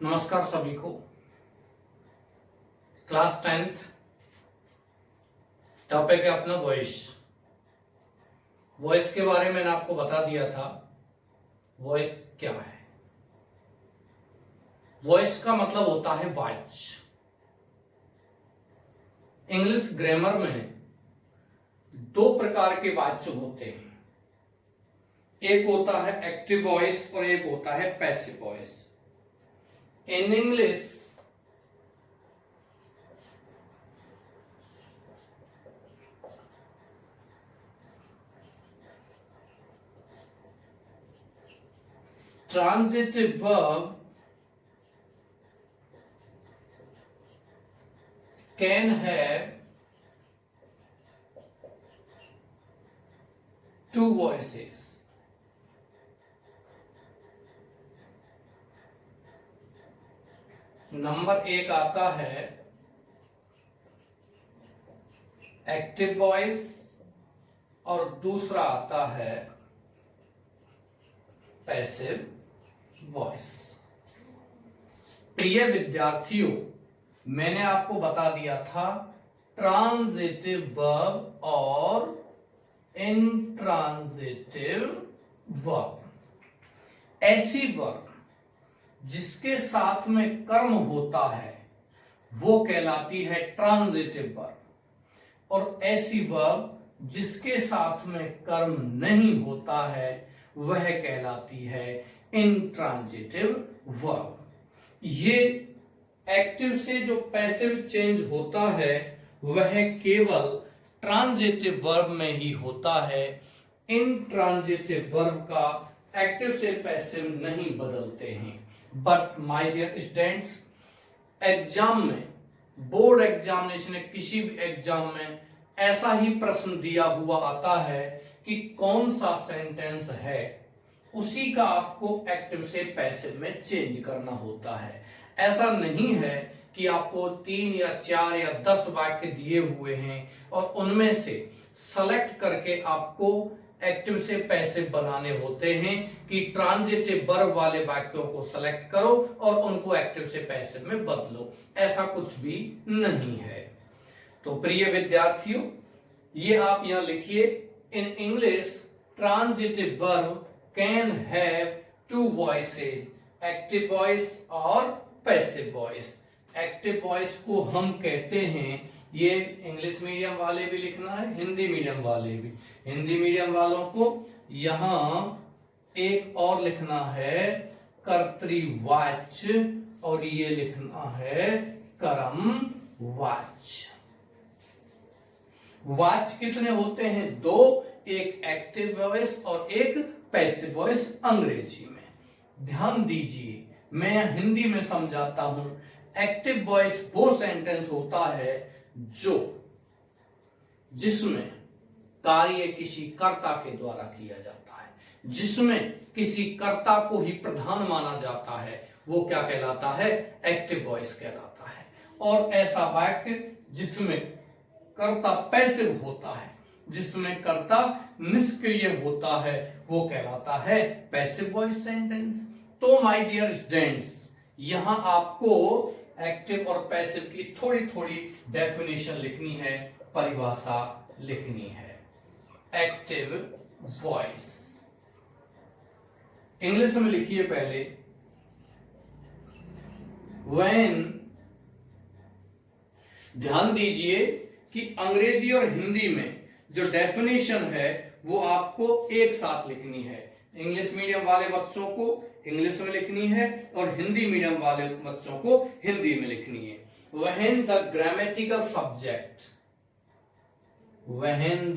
नमस्कार सभी को। क्लास 10th टॉपिक है अपना वॉइस। वॉइस के बारे में मैंने आपको बता दिया था। वॉइस क्या है? वॉइस का मतलब होता है वाच। इंग्लिश ग्रामर में दो प्रकार के वाच्य होते हैं। एक होता है एक्टिव वॉइस और एक होता है passive voice. In English transitive verb can have two voices. Number एक आता है एक्टिव वॉइस और दूसरा आता है पैसिव वॉइस। प्रिय विद्यार्थियों, मैंने आपको बता दिया था ट्रांजिटिव वर्ब और इंट्रांजिटिव वर्ब। ऐसी वर्ब जिसके साथ में कर्म होता है वो कहलाती है ट्रांजिटिव वर्ब, और ऐसी वर्ब जिसके साथ में कर्म नहीं होता है वह कहलाती है इंट्रांजिटिव वर्ब। ये एक्टिव से जो पैसिव चेंज होता है वह केवल ट्रांजिटिव वर्ब में ही होता है। इंट्रांजिटिव वर्ब का एक्टिव से पैसिव नहीं बदलते हैं। But my dear students, exam में, बोर्ड एग्जामिनेशन में, किसी भी एग्जाम में ऐसा ही प्रश्न दिया हुआ आता है कि कौन सा सेंटेंस है, उसी का आपको एक्टिव से पैसिव में चेंज करना होता है। ऐसा नहीं है कि आपको 3 या 4 या 10 वाक्य दिए हुए हैं और उनमें से सेलेक्ट करके आपको एक्टिव से पैसिव बनाने होते हैं कि ट्रांजिटिव वर्ब वाले वाक्यों को सेलेक्ट करो और उनको एक्टिव से पैसिव में बदलो। ऐसा कुछ भी नहीं है। तो प्रिय विद्यार्थियों, ये आप यहां लिखिए, in English transitive verb can have two voices, active voice और पैसिव वॉइस। एक्टिव वॉइस को हम कहते हैं, ये इंग्लिश मीडियम वाले भी लिखना है, हिंदी मीडियम वाले भी। हिंदी मीडियम वालों को यहां एक और लिखना है कर्तृवाच्य, और ये लिखना है कर्मवाच्य। वाच्य कितने होते हैं? 2, एक एक्टिव वॉइस और एक पैसिव वॉइस अंग्रेजी में। ध्यान दीजिए, मैं हिंदी में समझाता हूं। एक्टिव वॉइस वो सेंटेंस होता है जिसमें कार्य किसी कर्ता के द्वारा किया जाता है, जिसमें किसी कर्ता को ही प्रधान माना जाता है, वो क्या कहलाता है? एक्टिव वॉइस कहलाता है। और ऐसा वाक्य जिसमें कर्ता पैसिव होता है, जिसमें कर्ता निष्क्रिय होता है, वो कहलाता है पैसिव वॉइस सेंटेंस। तो माय डियर स्टूडेंट्स, यहां आपको एक्टिव और पैसिव की थोड़ी थोड़ी डेफिनेशन लिखनी है, परिभाषा लिखनी है। एक्टिव वॉइस इंग्लिश में लिखिए पहले, व्हेन। ध्यान दीजिए कि अंग्रेजी और हिंदी में जो डेफिनेशन है वो आपको एक साथ लिखनी है। इंग्लिश मीडियम वाले बच्चों को इंग्लिश में लिखनी है और हिंदी मीडियम वाले बच्चों को हिंदी में लिखनी है। When the grammatical subject, when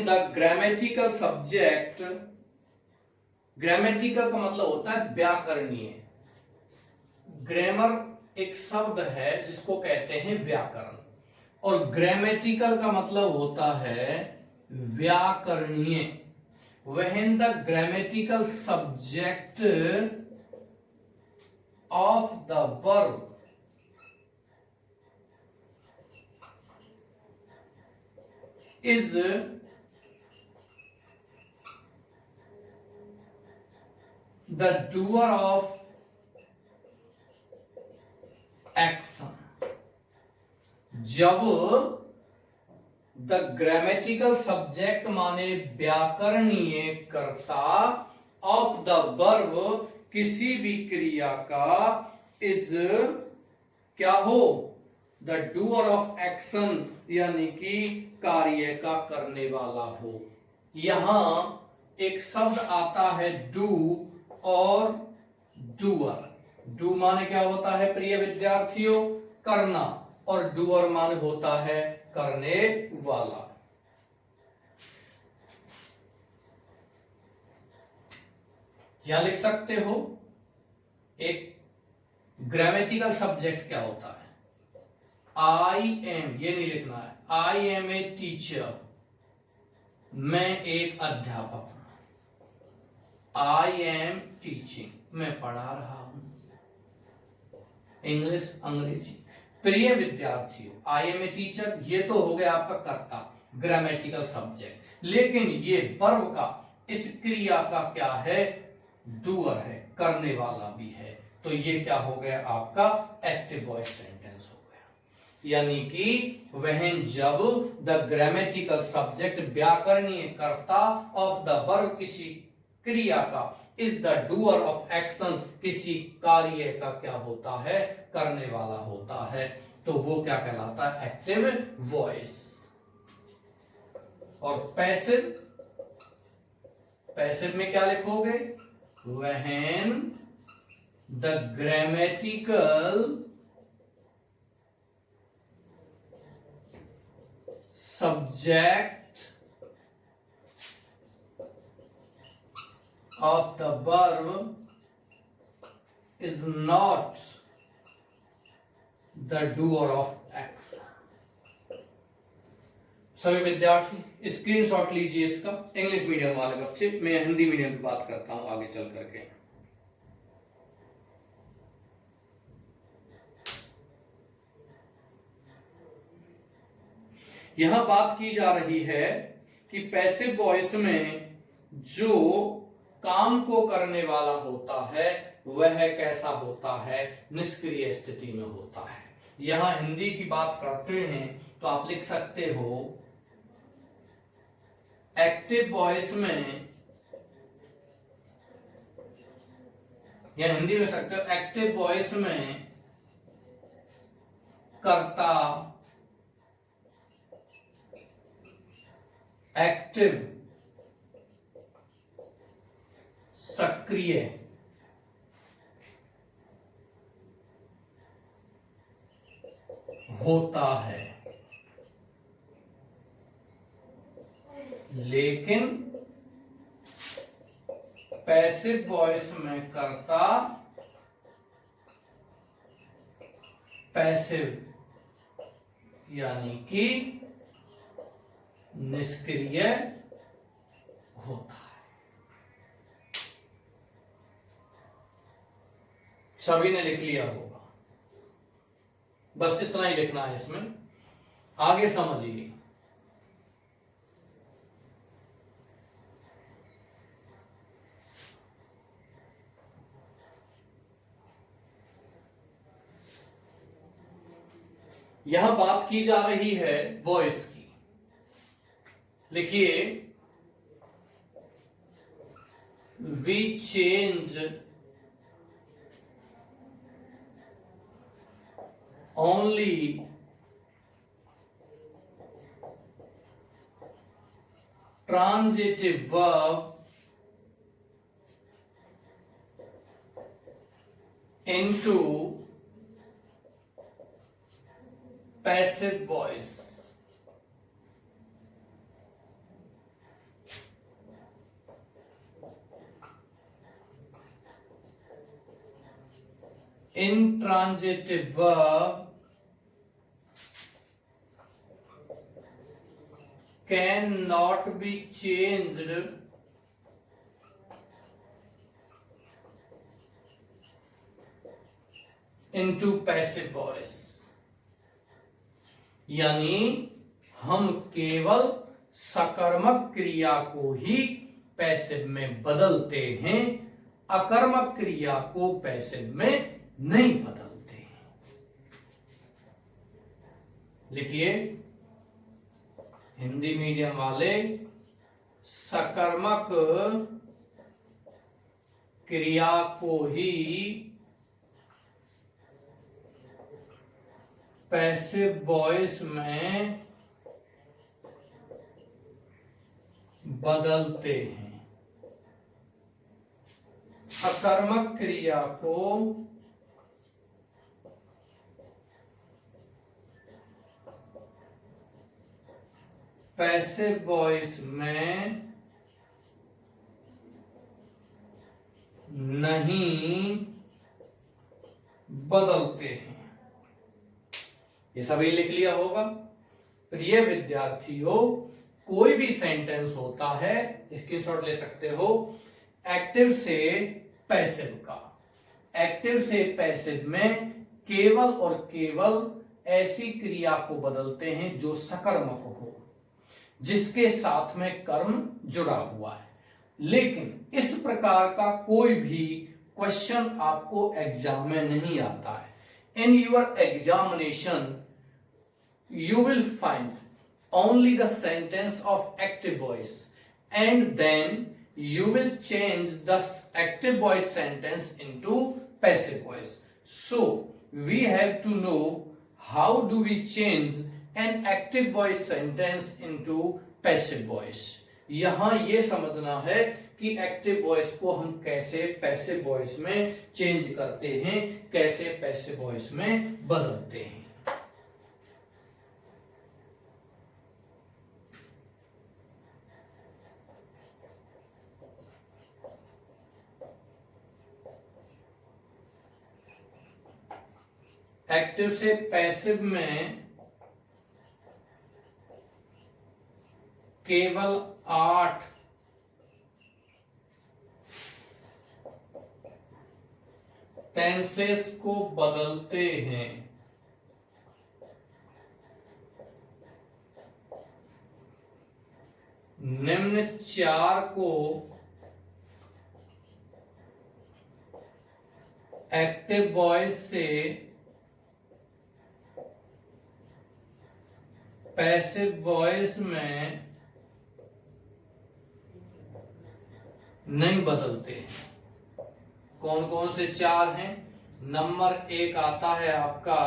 the grammatical subject, grammatical का मतलब होता है व्याकरणीय। ग्रामर एक शब्द है जिसको कहते हैं व्याकरण, और ग्रामेटिकल का मतलब होता है व्याकरणीय। When the grammatical subject of the verb is the doer of action, जब द ग्रामेटिकल सब्जेक्ट माने व्याकरणीय कर्ता ऑफ द वर्ब किसी भी क्रिया का इज क्या हो, द डूअर ऑफ एक्शन यानी कि कार्य का करने वाला हो। यहां एक शब्द आता है डू और डूअर। डू माने क्या होता है प्रिय विद्यार्थियों, करना, और डूअर माने होता है करने वाला। यहां लिख सकते हो एक ग्रामेटिकल सब्जेक्ट क्या होता है, आई एम, ये नहीं लिखना है, आई एम ए टीचर, मैं एक अध्यापक हूं। आई एम टीचिंग, मैं पढ़ा रहा हूं, इंग्लिश अंग्रेजी। प्रिय विद्यार्थियों, आई एम ए टीचर ये तो हो गया आपका कर्ता, ग्रामेटिकल सब्जेक्ट, लेकिन ये वर्ब का, इस क्रिया का क्या है, डूअर है, करने वाला भी है। तो ये क्या हो गया आपका एक्टिव वॉइस सेंटेंस हो गया। यानी कि वह जब द ग्रामेटिकल सब्जेक्ट व्याकरणीय कर्ता ऑफ द वर्ब किसी क्रिया का is the doer of action किसी कार्य का क्या होता है, करने वाला होता है, तो वो क्या कहलाता है, एक्टिव वॉइस। और पैसिव, पैसिव में क्या लिखोगे, when the grammatical subject of the verb is not the doer of action। सभी विद्यार्थी स्क्रीनशॉट लीजिए इसका, इंग्लिश मीडियम वाले बच्चे, मैं हिंदी मीडियम की बात करता हूं आगे चल करके। यहां बात की जा रही है कि पैसिव वॉइस में जो काम को करने वाला होता है वह कैसा होता है, निष्क्रिय स्थिति में होता है। यहां हिंदी की बात करते हैं तो आप लिख सकते हो एक्टिव वॉइस में, या हिंदी में सकते हो एक्टिव वॉइस में कर्ता एक्टिव सक्रिय होता है, लेकिन पैसिव वॉइस में कर्ता पैसिव यानी कि निष्क्रिय होता है। सभी ने लिख लिया होगा, बस इतना ही लिखना है इसमें, आगे समझिए। यहां बात की जा रही है वॉइस की, लिखिए we change only transitive verb into passive voice। Intransitive verb cannot be changed into passive voice। यानी हम केवल सकर्मक क्रिया को ही पैसिव में बदलते हैं अकर्मक क्रिया को पैसिव में नहीं बदलते। लिखिए, हिंदी मीडियम वाले सकर्मक क्रिया को ही पैसिव वॉइस में बदलते हैं। अकर्मक क्रिया को पैसिव वॉइस में नहीं बदलते हैं। ये सभी लिख लिया होगा। प्रिय विद्यार्थियों, कोई भी सेंटेंस होता है, स्क्रीनशॉट ले सकते हो, एक्टिव से पैसिव का। एक्टिव से पैसिव में केवल और केवल ऐसी क्रिया को बदलते हैं जो सकर्मक हो, जिसके साथ में कर्म जुड़ा हुआ है। लेकिन इस प्रकार का कोई भी क्वेश्चन आपको एग्जाम में नहीं आता है। In your examination you will find only the sentence of active voice, and then you will change the active voice sentence into passive voice. So we have to know how do we change an active voice sentence into passive voice. यहां ये समझना है कि active voice को हम कैसे passive voice में change करते हैं, कैसे पैसिव वॉइस में बदलते हैं। एक्टिव से पैसिव में केवल 8 टेंसेस को बदलते हैं। निम्न 4 को एक्टिव वॉइस से पैसिव वॉइस में नहीं बदलते। कौन कौन से 4 हैं? नंबर 1 आता है आपका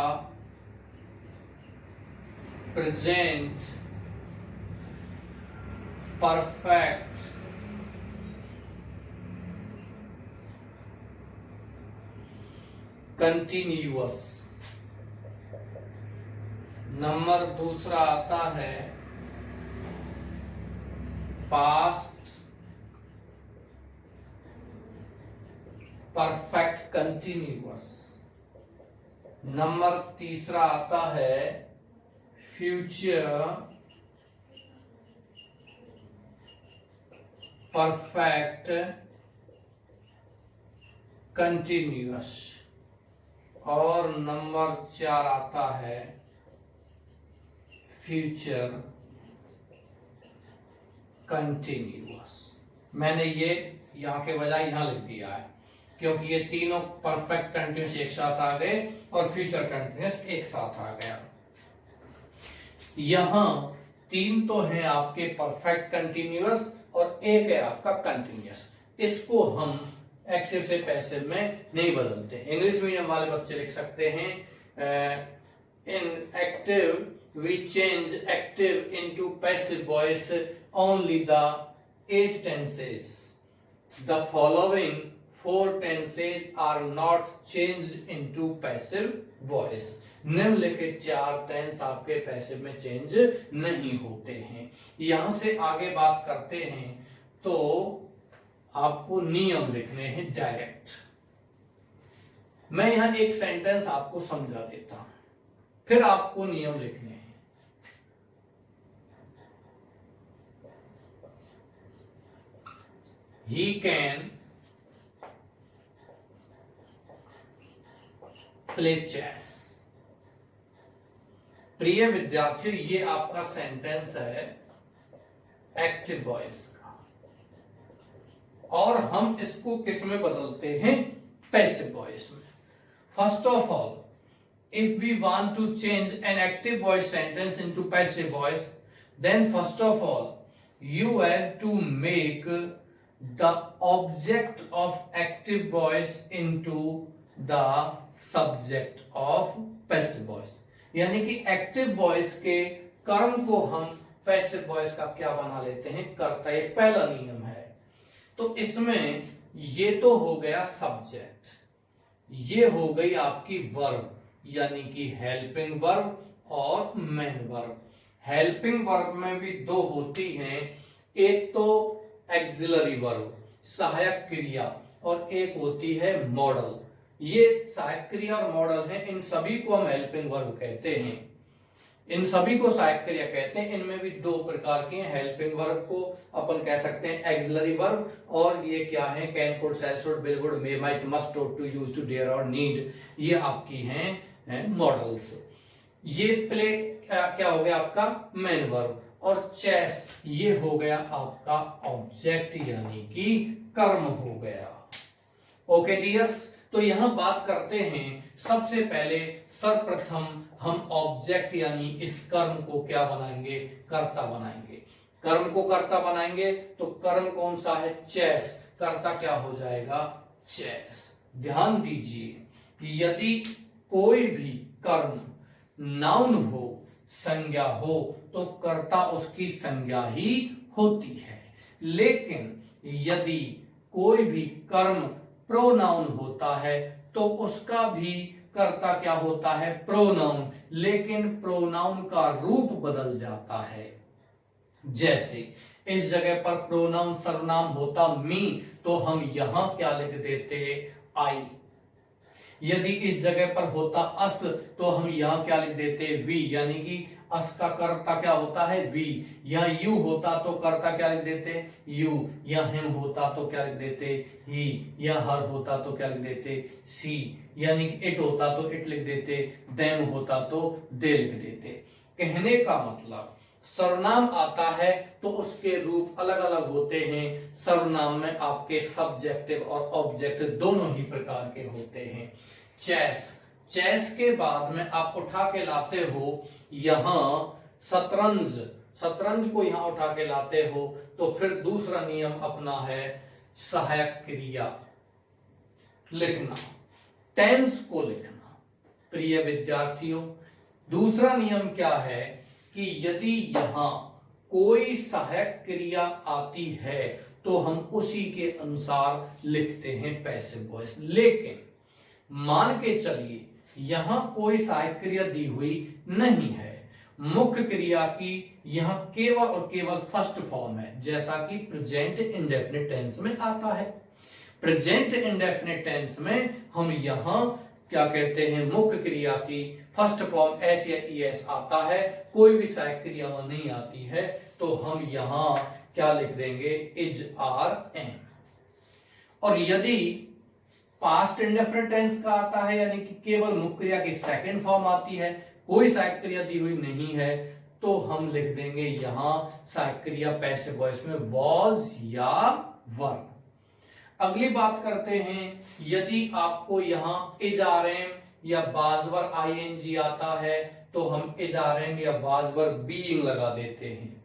प्रेजेंट परफेक्ट, कंटिन्यूअस। नंबर 2 आता है पास्ट परफेक्ट कंटिन्यूअस। नंबर 3 आता है फ्यूचर परफेक्ट कंटिन्यूअस। और नंबर 4 आता है फ्यूचर कंटिन्यूअस। मैंने ये यहां के बजाय यहां लिख दिया है क्योंकि ये तीनों परफेक्ट कंटिन्यूअस एक साथ आ गए और फ्यूचर कंटिन्यूअस एक साथ आ गया। यहां 3 तो हैं आपके परफेक्ट कंटिन्यूअस और एक है आपका कंटिन्यूअस। इसको हम एक्टिव से पैसिव में नहीं बदलते। इंग्लिश मीडियम वाले बच्चे लिख सकते हैं इन active we change active into passive voice only the 8 tenses. The following 4 tenses are not changed into passive voice. निम्नलिखित 4 टेंस आपके पैसिव में चेंज नहीं होते हैं। यहां से आगे बात करते हैं तो आपको नियम लिखने हैं डायरेक्ट। मैं यहां एक सेंटेंस आपको समझा देता हूं, फिर आपको नियम लिखने हैं। He can play chess. प्रिय विद्यार्थियों, ये आपका सेंटेंस है एक्टिव वॉइस का। और हम इसको किस में बदलते हैं, पैसिव वॉइस में। First of all, if we want to change an active voice sentence into passive voice, then first of all you have to make the object of active voice into the subject of passive voice। यानी कि active voice के कर्म को हम passive voice का क्या बना लेते हैं, कर्ता। ये पहला नियम है। तो इसमें ये तो हो गया सब्जेक्ट, ये हो गई आपकी वर्ब यानी कि हेल्पिंग वर्ब और मेन वर्ब। हेल्पिंग वर्ब में भी दो होती हैं, एक तो एक्सिलरी वर्ब सहायक क्रिया और एक होती है मॉडल। ये सहायक क्रिया और मॉडल है, इन सभी को हम हेल्पिंग वर्ब कहते हैं, इन सभी को सहायक क्रिया कहते हैं। इनमें भी दो प्रकार की हैं। हेल्पिंग वर्ब को अपन कह सकते हैं एक्सिलरी वर्ब, और ये क्या है, can, could, shall, should, will, would, may, might, must, ought, to, use, to, dare और नीड, ये आपकी हैं मॉडल्स। ये प्ले क्या हो गया आपका मेन वर्ब, और चेस ये हो गया आपका ऑब्जेक्ट यानी कि कर्म हो गया। ओके डियर्स, तो यहां बात करते हैं सबसे पहले सर्वप्रथम हम ऑब्जेक्ट यानी इस कर्म को क्या बनाएंगे, कर्ता बनाएंगे। कर्म को कर्ता बनाएंगे तो कर्म कौन सा है, चेस। कर्ता क्या हो जाएगा, चेस। ध्यान दीजिए, यदि कोई भी कर्म नाउन हो, संज्ञा हो, तो कर्ता उसकी संज्ञा ही होती है। लेकिन यदि कोई भी कर्म प्रोनाउन होता है तो उसका भी कर्ता क्या होता है, प्रोनाउन। लेकिन प्रोनाउन का रूप बदल जाता है। जैसे इस जगह पर प्रोनाउन सर्वनाम होता मी, तो हम यहां क्या लिख देते, आई। यदि इस जगह पर होता अस, तो हम यहां क्या लिख देते, वी, यानी कि अस का कर्ता क्या होता है, वी। या यू होता तो कर्ता क्या लिख देते, यू। या हिम होता तो क्या लिख देते, ही। या हर होता तो क्या लिख देते, सी। यानी कि इट होता तो इट लिख देते, देम होता तो दे लिख देते। कहने का मतलब सर्वनाम आता है तो उसके रूप अलग अलग होते हैं। सर्वनाम में आपके सब्जेक्टिव और ऑब्जेक्ट दोनों ही प्रकार के होते हैं। चेस, चेस के बाद में आप उठा के लाते हो यहां शतरंज, शतरंज को यहां उठा के लाते हो, तो फिर दूसरा नियम अपना है सहायक क्रिया लिखना, टेंस को लिखना। प्रिय विद्यार्थियों, दूसरा नियम क्या है कि यदि यहां कोई सहायक क्रिया आती है तो हम उसी के अनुसार लिखते हैं पैसिव वॉइस। लेकिन मान के चलिए यहां कोई सहायक क्रिया दी हुई नहीं है, मुख्य क्रिया की यहां केवल और केवल फर्स्ट फॉर्म है, जैसा कि प्रेजेंट इंडेफिनिट टेंस में आता है। प्रेजेंट इंडेफिनिट टेंस में हम यहां क्या कहते हैं, मुख्य क्रिया की फर्स्ट फॉर्म एस या ईएस आता है, कोई भी सहायक क्रिया नहीं आती है, तो हम यहां क्या लिख देंगे, इज, आर, एन। और यदि पास्ट इंडेफिनिट टेंस का आता है, यानी कि केवल मुख्य क्रिया की सेकंड फॉर्म आती है, कोई सहायक क्रिया दी हुई नहीं है, तो हम लिख देंगे यहां सहायक क्रिया पैसिव वॉइस में वॉज या वर। अगली बात करते हैं, यदि आपको यहां इज, आर, एम या बाजवर आईएनजी आता है तो हम इज, आर, एम या बाजवर बीइंग लगा देते हैं।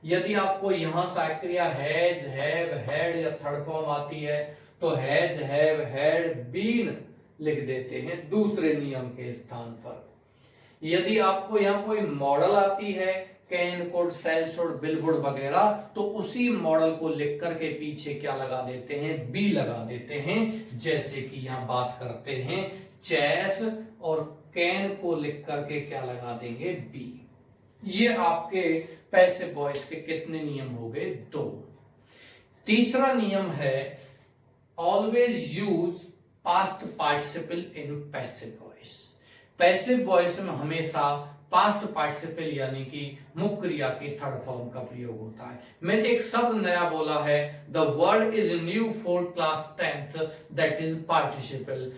यदि आपको यहां सहायक क्रिया हैज, हैव, हैड या थर्ड फॉर्म आती है तो हैज, हैव, हैड, बीन लिख देते हैं दूसरे नियम के स्थान पर। यदि आपको यहां कोई मॉडल आती है, can, could, shall, should, will, would वगैरह, तो उसी मॉडल को लिख करके पीछे क्या लगा देते हैं, बी लगा देते हैं। जैसे कि यहां बात करते हैं चेस, और कैन को लिख करके क्या लगा देंगे, बी। ये आपके पैसिव वॉइस के कितने नियम हो गए, 2। तीसरा नियम है ऑलवेज यूज पास्ट पार्टिसिपल इन पैसिव वॉइस। पैसिव वॉइस में हमेशा पास्ट पार्टिसिपल यानी कि मुख्य क्रिया की थर्ड फॉर्म का प्रयोग होता है। मैंने एक शब्द नया बोला है, the word is new for class 10th, that is participle.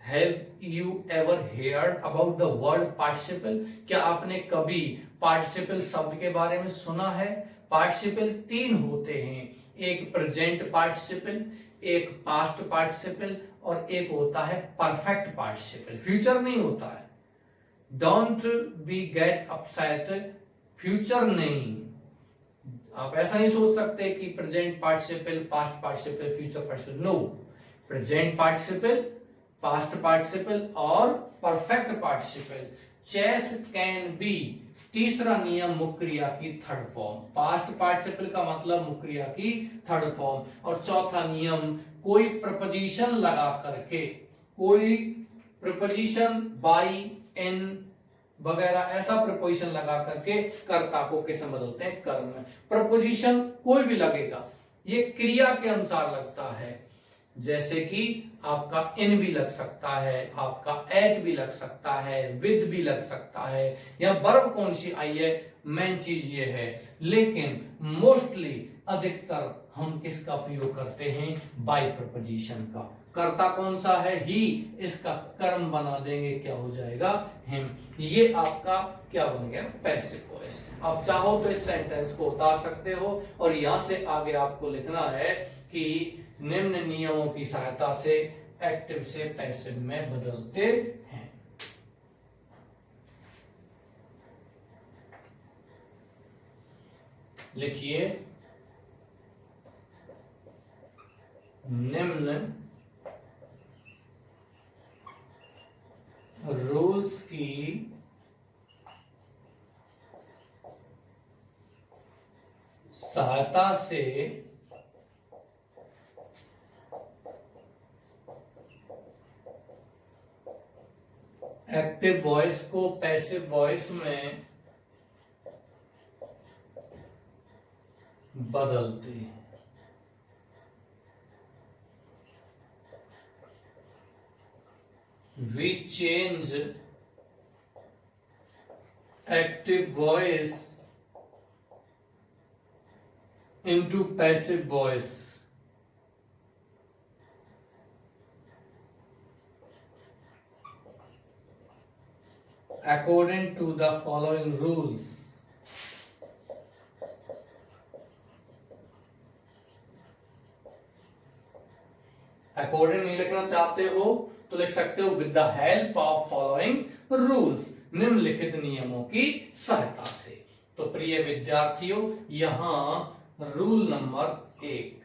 Have you ever heard about the word participle? क्या आपने कभी पार्टिसिपल शब्द के बारे में सुना है? पार्टिसिपल 3 होते हैं, एक प्रेजेंट पार्टिसिपल, एक पास्ट पार्टिसिपल और एक होता है परफेक्ट पार्टिसिपल, फ्यूचर नहीं होता है। Don't be get upset, future नहीं। आप ऐसा नहीं सोच सकते कि present participle, past participle, future participle, no. Present participle, past participle और perfect participle. Chase can be, तीसरा नियम मुख्य क्रिया की थर्ड फॉर्म। पास्ट पार्टिसिपल का मतलब मुख्य क्रिया की थर्ड फॉर्म। और चौथा नियम, कोई प्रपोजिशन लगा करके, कोई प्रपोजिशन बाई, इन वगैरह ऐसा प्रपोजिशन लगा करके कर्ता को कैसे बदलते हैं, कर्म में। प्रपोजिशन कोई भी लगेगा, ये क्रिया के अनुसार लगता है। जैसे कि आपका इन भी लग सकता है, आपका एट भी लग सकता है, विद भी लग सकता है, या वर्ब कौन सी आई है, मेन चीज ये है। लेकिन मोस्टली अधिकतर हम किसका प्रयोग करते हैं, बाय प्रपोजिशन का। कर्ता कौन सा है, ही, इसका कर्म बना देंगे, क्या हो जाएगा, हिम। ये आपका क्या बन गया, पैसिव वॉइस। आप चाहो तो इस सेंटेंस को उतार सकते हो और यहां से आगे आपको लिखना है कि निम्न नियमों की सहायता से एक्टिव से पैसिव में बदलते हैं। लिखिए, निम्न रूल्स की सहायता से एक्टिव वॉइस को पैसिव वॉइस में बदलते हैं। We change active voice into passive voice according to the following rules. According नहीं लिखना चाहते हो तो लिख सकते हो with the help of following rules, निम्नलिखित नियमों की सहायता से। तो प्रिय विद्यार्थियों, यहां रूल नंबर 1,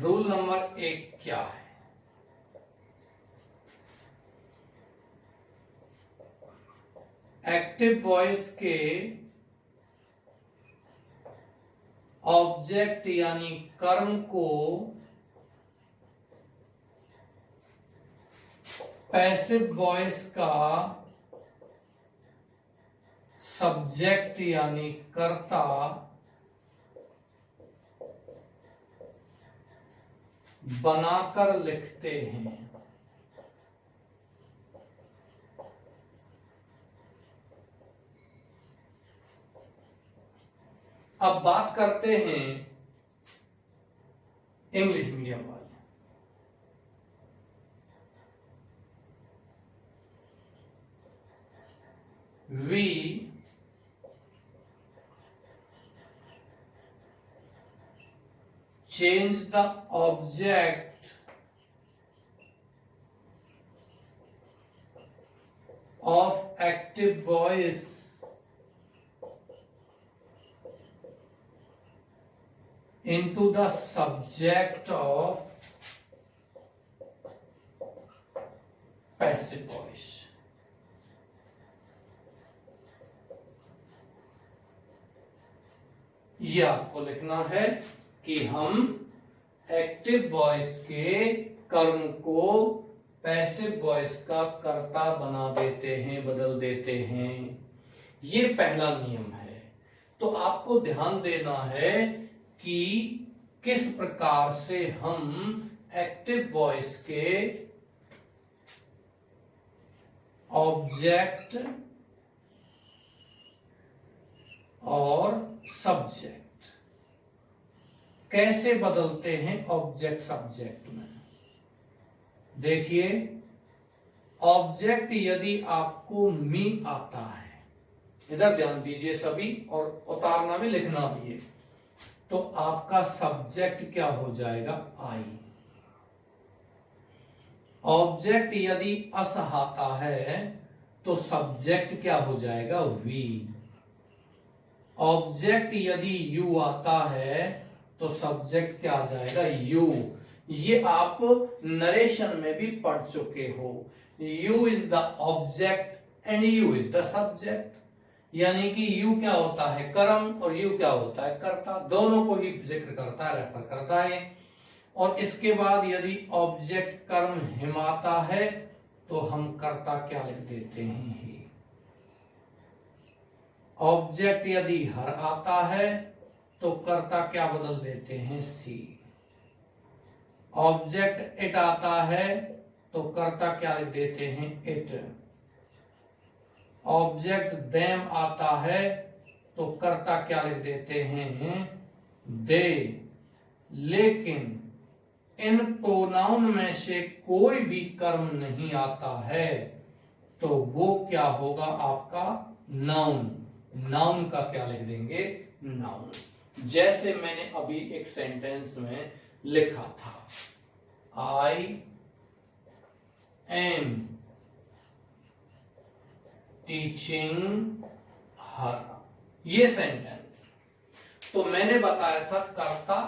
रूल नंबर 1 क्या है, एक्टिव वॉइस के ऑब्जेक्ट यानी कर्म को पैसिव वॉइस का सब्जेक्ट यानी कर्ता बनाकर लिखते हैं। अब बात करते हैं इंग्लिश मीडियम वाले। We change the object of active voice into the subject of passive voice। ये आपको लिखना है कि हम एक्टिव वॉइस के कर्म को पैसिव वॉइस का कर्ता बना देते हैं, बदल देते हैं। ये पहला नियम है। तो आपको ध्यान देना है कि किस प्रकार से हम एक्टिव वॉइस के ऑब्जेक्ट और सब्जेक्ट कैसे बदलते हैं ऑब्जेक्ट सब्जेक्ट में। देखिए, ऑब्जेक्ट यदि आपको मी आता है इधर ध्यान दीजिए सभी, और उतारना भी लिखना भी है। तो आपका सब्जेक्ट क्या हो जाएगा, आई। ऑब्जेक्ट यदि अस आता है तो सब्जेक्ट क्या हो जाएगा, वी। ऑब्जेक्ट यदि यू आता है तो सब्जेक्ट क्या आ जाएगा, यू। ये आप नरेशन में भी पढ़ चुके हो। You is the object and you is the subject, यानी कि यू क्या होता है, कर्म, और यू क्या होता है, कर्ता। दोनों को ही जिक्र करता है, रेफर करता है। और इसके बाद यदि ऑब्जेक्ट कर्म हिम आता है तो हम कर्ता क्या लिख देते हैं, ही। ऑब्जेक्ट यदि हर आता है तो कर्ता क्या बदल देते हैं, सी। ऑब्जेक्ट इट आता है तो कर्ता क्या लिख देते हैं, इट। ऑब्जेक्ट देम आता है तो कर्ता क्या लिख देते हैं, दे। लेकिन इन प्रोनाउन में से कोई भी कर्म नहीं आता है तो वो क्या होगा, आपका नाउन। नाउन का क्या लिख देंगे, नाउन। जैसे मैंने अभी एक सेंटेंस में लिखा था, आई एम टीचिंग हर, ये सेंटेंस। तो मैंने बताया था कर्ता,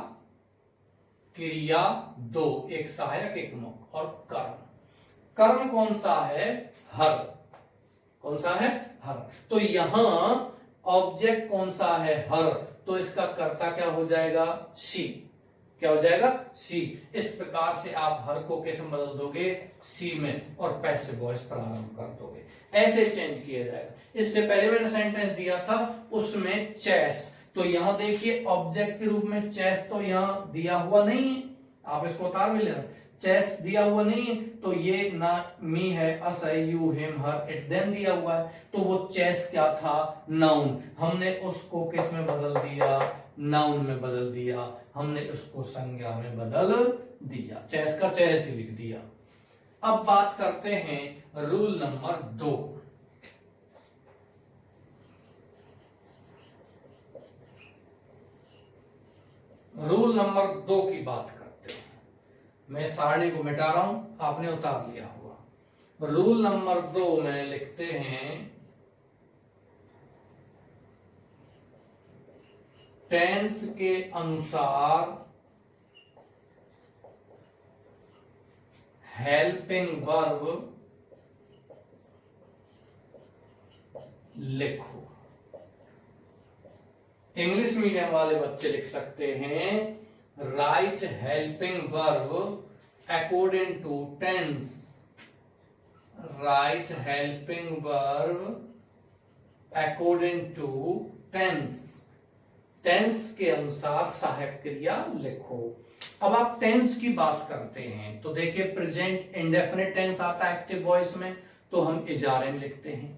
क्रिया दो, एक सहायक एक मुख्य, और कर्म। कर्म कौन सा है, हर। कौन सा है, हर। तो यहां ऑब्जेक्ट कौन सा है, हर। तो इसका कर्ता क्या हो जाएगा, शी। क्या हो जाएगा, सी। इस प्रकार से आप हर को किस में बदल दोगे, सी में, और पैसिव वॉइस प्रारंभ कर दोगे। ऐसे चेंज किया जाएगा। इससे पहले मैंने सेंटेंस दिया था उसमें चेस, तो यहां देखिए ऑब्जेक्ट के रूप में चेस तो यहां दिया हुआ नहीं है, आप इसको उतार भी लेना। चेस दिया हुआ नहीं है तो ये ना मी है, अस है, you him her it them दिया हुआ है, तो वो चेस क्या था, नाउन। हमने उसको किस में बदल दिया, नाउन में बदल दिया। हमने उसको संज्ञा में बदल दिया, चेस का चेस ही लिख दिया। अब बात करते हैं रूल नंबर 2। रूल नंबर 2 की बात करते हैं। मैं सारणी को मिटा रहा हूं, आपने उतार लिया होगा। रूल नंबर 2 में लिखते हैं, टेंस के अनुसार हेल्पिंग वर्ब लिखो। इंग्लिश मीडियम वाले बच्चे लिख सकते हैं, write helping verb according to tense. Write helping verb according to tense. Tense के अनुसार सहायक क्रिया लिखो। अब आप टेंस की बात करते हैं तो देखिए, प्रेजेंट इंडेफिनिट टेंस आता है एक्टिव वॉइस में तो हम इजारे में लिखते हैं।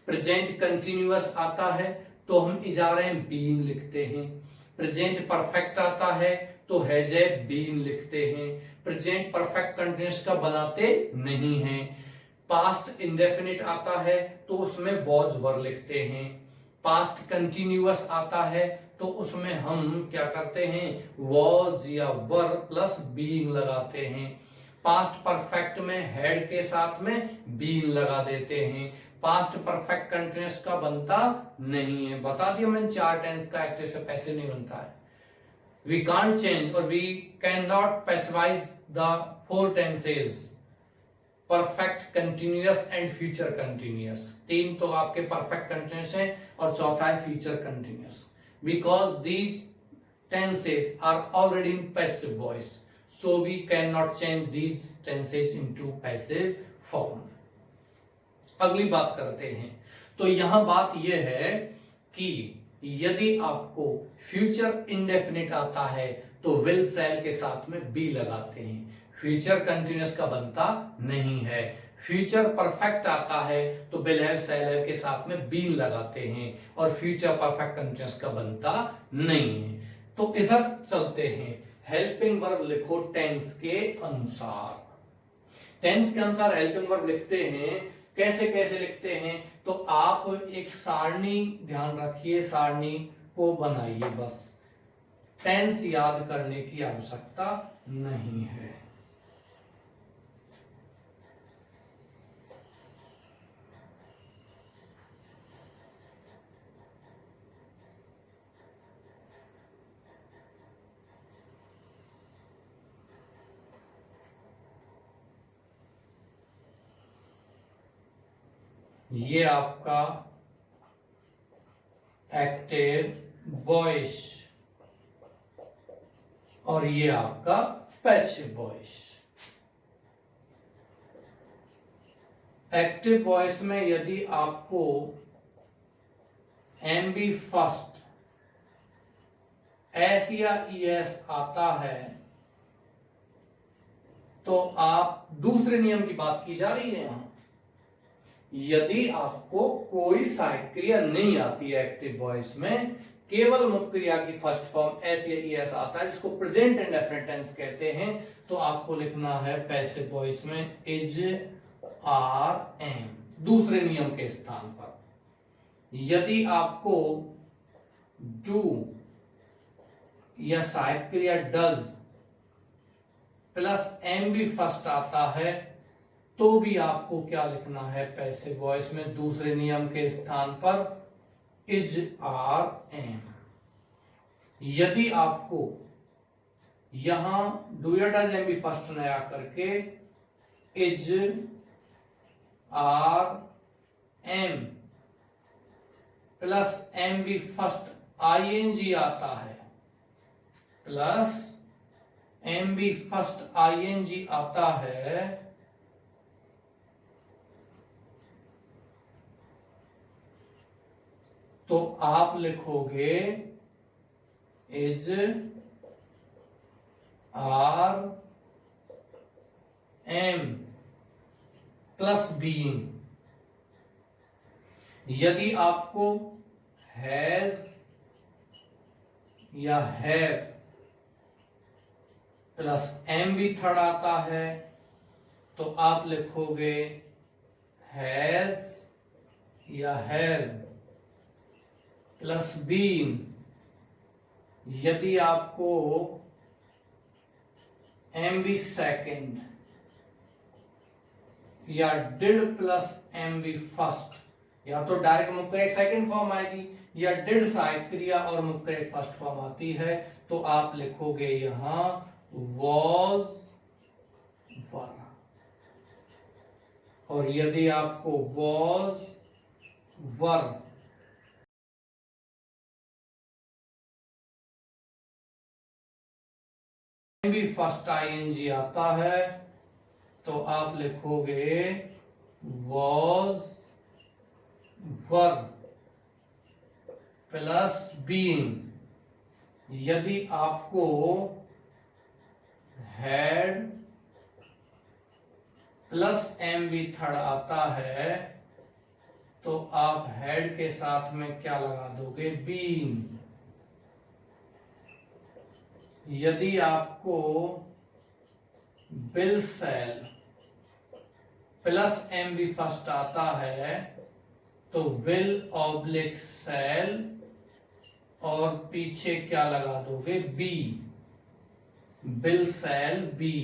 प्रेजेंट कंटिन्यूअस आता है तो हम इजारे में बीन लिखते हैं। प्रेजेंट परफेक्ट आता है तो हैजे बीन लिखते हैं। प्रेजेंट परफेक्ट कंटिन्यूअस का बनाते नहीं हैं। पास्ट इंडेफिनिट आता है तो उसमें वॉज वर लिखते हैं। पास्ट कंटिन्यूअस आता है तो उसमें हम क्या करते हैं, वॉज या वर प्लस बीन लगाते हैं। पास्ट परफेक्ट में हेड के साथ में बीन लगा देते हैं। पास्ट परफेक्ट कंटिन्यूअस का बनता नहीं है, बता दिया मैंने 4 टेंस का एक्टिव से पैसिव नहीं बनता है। वी कांट चेंज और we can not passivize the 4 tenses, perfect continuous and future continuous. 3 तो आपके परफेक्ट कंटिन्यूअस है और चौथा है future continuous. Because these tenses are already in passive voice, so we can not change these tenses into passive form. अगली बात करते हैं, तो यहां बात यह है कि यदि आपको फ्यूचर इंडेफिनिट आता है तो विल सेल के साथ में बी लगाते हैं। फ्यूचर कंटिन्यूअस का बनता नहीं है। फ्यूचर परफेक्ट आता है तो विल हैव सेल हैव के साथ में बीन लगाते हैं और फ्यूचर परफेक्ट कंटिन्यूअस का बनता नहीं है। तो इधर चलते हैं, हेल्पिंग वर्ब लिखो टेंस के अनुसार। टेंस के अनुसार हेल्पिंग वर्ब लिखते हैं कैसे कैसे लिखते हैं, तो आप एक सारणी ध्यान रखिए, सारणी को बनाइए, बस टेंस याद करने की आवश्यकता नहीं है। ये आपका एक्टिव वॉइस और ये आपका पैसिव वॉइस। एक्टिव वॉइस में यदि आपको एमबी फर्स्ट एस या ईएस आता है तो आप दूसरे नियम की बात की जा रही है यहां। यदि आपको कोई सहायक क्रिया नहीं आती है एक्टिव वॉइस में, केवल मुख्य क्रिया की फर्स्ट फॉर्म एस या ईएस आता है जिसको प्रेजेंट इंडेफिनिट टेंस कहते हैं, तो आपको लिखना है पैसिव वॉइस में इज आर एम दूसरे नियम के स्थान पर। यदि आपको डू या सहायक क्रिया does plus M V first आता है तो भी आपको क्या लिखना है पैसिव वॉइस में दूसरे नियम के स्थान पर इज आर एम। यदि आपको यहां डू या डज एम भी फर्स्ट नया करके is are am plus M V first ING आता है, plus M V first ING आता है, तो आप लिखोगे is are am plus being. यदि आपको हैज या have plus M V third आता है तो आप लिखोगे हैज या हैव प्लस बीइंग। यदि आपको एम बी सेकेंड या did plus M V first, या तो डायरेक्ट मुक्कर सेकेंड फॉर्म आएगी या डिड सहायक क्रिया और मुक्कर फर्स्ट फॉर्म आती है, तो आप लिखोगे यहां वॉज वर। और यदि आपको वॉज वर भी फर्स्ट आईएनजी आता है तो आप लिखोगे वॉज वर प्लस बीइंग। यदि आपको had plus M V third आता है तो आप हैड के साथ में क्या लगा दोगे बीइंग। यदि आपको bill cell plus M V first आता है तो विल ऑब्लिक सेल और पीछे क्या लगा दोगे बी, बिल सेल बी।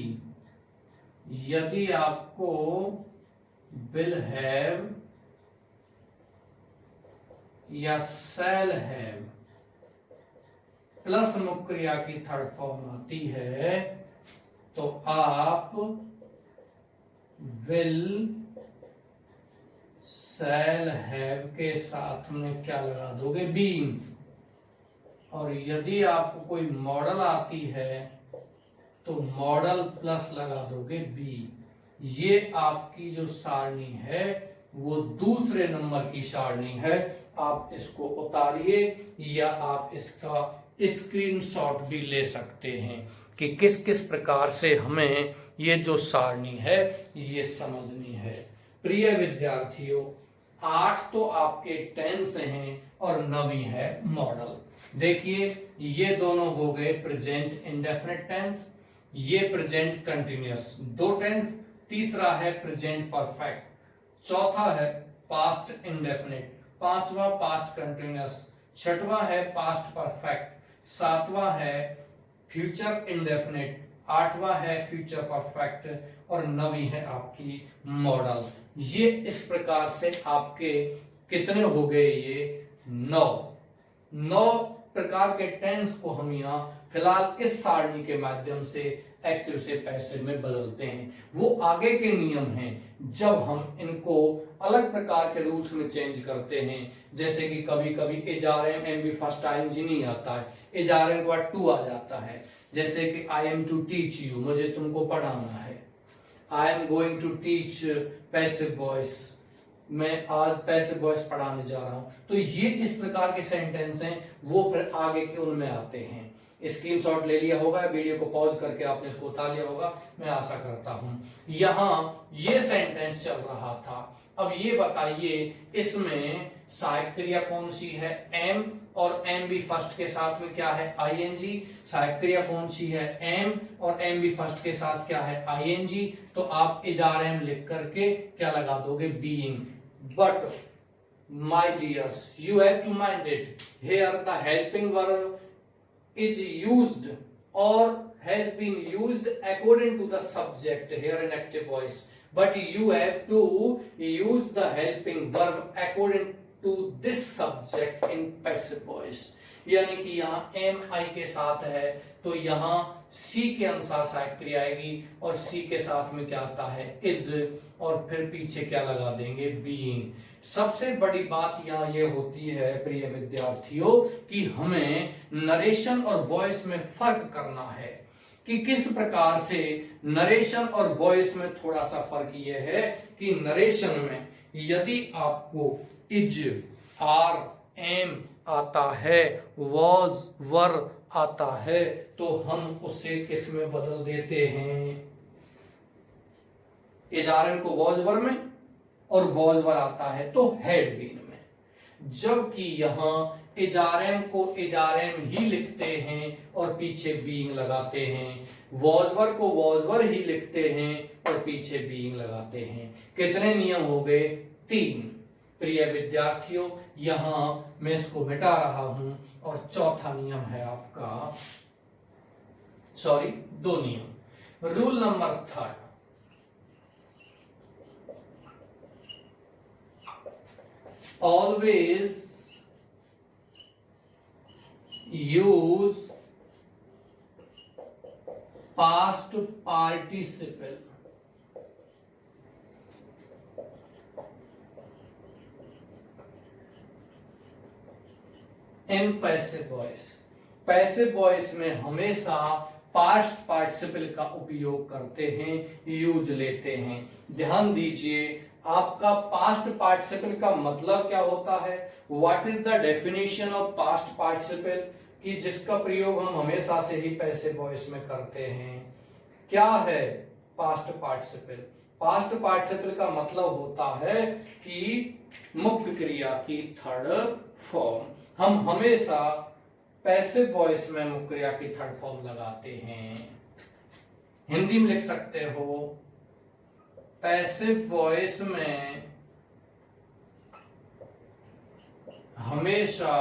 यदि आपको विल हैव या सेल हैव प्लस मुख्य क्रिया की थर्ड फॉर्म आती है तो आप विल सेल हैव के साथ में क्या लगा दोगे बीइंग। और यदि आपको कोई मॉडल आती है तो मॉडल प्लस लगा दोगे बी। ये आपकी जो सारणी है वो दूसरे नंबर की सारणी है। आप इसको उतारिए या आप इसका स्क्रीनशॉट भी ले सकते हैं कि किस किस प्रकार से हमें ये जो सारणी है ये समझनी है। प्रिय विद्यार्थियों, 8 तो आपके टेंस हैं और 9वीं है मॉडल। देखिए ये दोनों हो गए प्रेजेंट इंडेफिनिट टेंस, ये प्रेजेंट कंटिन्यूअस, 2 टेंस, तीसरा है प्रेजेंट परफेक्ट, चौथा है पास्ट इंडेफिनिट, पांचवा पास्ट कंटिन्यूअस, छठवां है पास्ट परफेक्ट, सातवां है फ्यूचर इंडेफिनिट, आठवां है फ्यूचर परफेक्ट और नवी है आपकी मॉडल। ये इस प्रकार से आपके कितने हो गए, ये 9 प्रकार के टेंस को हम यहाँ फिलहाल इस सारणी के माध्यम से एक्टिव से पैसिव में बदलते हैं। वो आगे के नियम हैं जब हम इनको अलग प्रकार के रूल्स में चेंज करते हैं, जैसे कि कभी कभी एजारेम एम बी फर्स्ट आईएनजी नहीं आता है, एजारेम के बाद टू आ जाता है, जैसे कि I am to teach you, मुझे तुमको पढ़ाना है, I am going to teach passive voice, मैं आज पैसिव वॉइस पढ़ाने जा रहा हूं। तो ये इस प्रकार के सेंटेंस हैं, वो फिर आगे के उनमें आते हैं। स्क्रीनशॉट ले लिया होगा, वीडियो को पॉज करके आपने इसको उतार लिया होगा, मैं आशा करता हूं। यहाँ ये सेंटेंस चल रहा था, अब ये बताइए इसमें सहायक क्रिया कौन सी है, एम, और एम बी फर्स्ट के साथ में क्या है, आईएनजी। सहायक क्रिया कौन सी है, एम, और एम बी फर्स्ट के साथ क्या है, आईएनजी। तो आप एम लिख करके क्या लगा दोगे, being. But my dears, you have to mind it. Here the helping verb is used or has been used according to the subject here in active voice. But you have to use the helping verb according to this subject in passive voice. यानी कि यहाँ M आई के साथ है तो यहाँ सी के अनुसार सहायक क्रिया आएगी और सी के साथ में क्या आता है, इज, और फिर पीछे क्या लगा देंगे, बीइंग। सबसे बड़ी बात यहाँ ये होती है प्रिय विद्यार्थियों कि हमें नरेशन और वॉइस में फर्क करना है कि किस प्रकार से नरेशन और वॉइस में थोड़ा सा फर्क ये है कि नरेशन में यदि आपको इज, आर, एम आता है, वॉज, वर आता है, तो हम उसे किस में बदल देते हैं, इजारन को वॉज वर में और वॉज वर आता है तो हैड बीन में। जबकि यहाँ इजारम को इजारम ही लिखते हैं और पीछे बीइंग लगाते हैं, वॉजवर को वॉजवर ही लिखते हैं और पीछे बीइंग लगाते हैं। कितने नियम हो गए, 3। प्रिय विद्यार्थियों यहाँ मैं इसको मिटा रहा हूं और चौथा नियम है आपका, 2 नियम। Rule number 3, always use past participle in passive voice। Passive voice में हमेशा पास्ट पार्टिसिपल का उपयोग करते हैं, यूज लेते हैं। ध्यान दीजिए आपका पास्ट पार्टिसिपल का मतलब क्या होता है, what is the definition of past participle, कि जिसका प्रयोग हम हमेशा से ही पैसिव वॉइस में करते हैं। क्या है पास्ट पार्टिसिपल, पास्ट पार्टिसिपल का मतलब होता है कि मुख्य क्रिया की थर्ड फॉर्म। हम हमेशा पैसिव वॉइस में मुख्य क्रिया की थर्ड फॉर्म लगाते हैं। हिंदी में लिख सकते हो, पैसिव वॉइस में हमेशा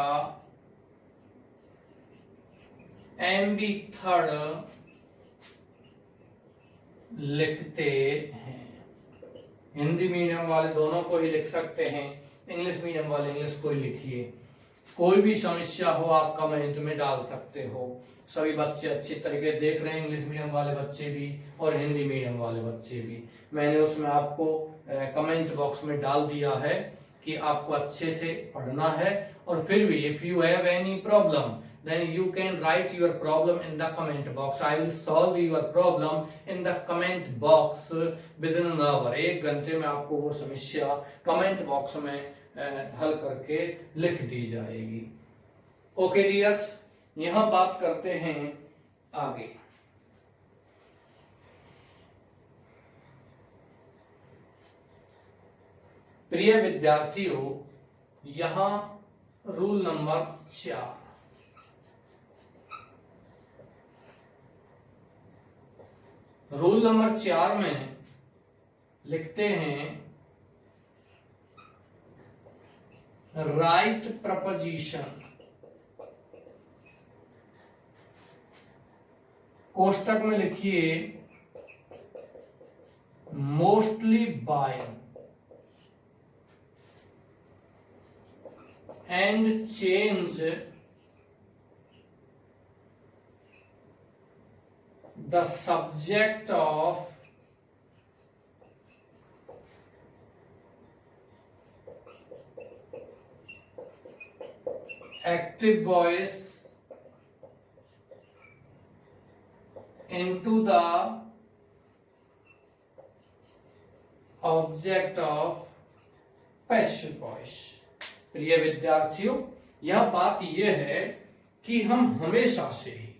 एम बी थर्ड लिखते हैं। हिंदी मीडियम वाले दोनों को ही लिख सकते हैं, इंग्लिश मीडियम वाले इंग्लिश को ही लिखिए। कोई भी समस्या हो आप कमेंट में डाल सकते हो। सभी बच्चे अच्छी तरीके देख रहे हैं, इंग्लिश मीडियम वाले बच्चे भी और हिंदी मीडियम वाले बच्चे भी। मैंने उसमें आपको कमेंट बॉक्स में डाल दिया है कि आपको अच्छे से पढ़ना है। और फिर भी if you have any problem then you can write your problem in the comment box. I will solve your problem in the comment box within an hour। 1 घंटे में आपको वो समस्या कमेंट बॉक्स में हल करके लिख दी जाएगी। ओके डियर्स, यहां बात करते हैं आगे। प्रिय विद्यार्थियों यहां रूल नंबर 4, रूल नंबर 4 में लिखते हैं राइट प्रपोजिशन, कोष्टक में लिखिए mostly bye and change the subject of active voice into the object of passive voice। प्रिय विद्यार्थियों, यह बात यह है कि हम हमेशा से ही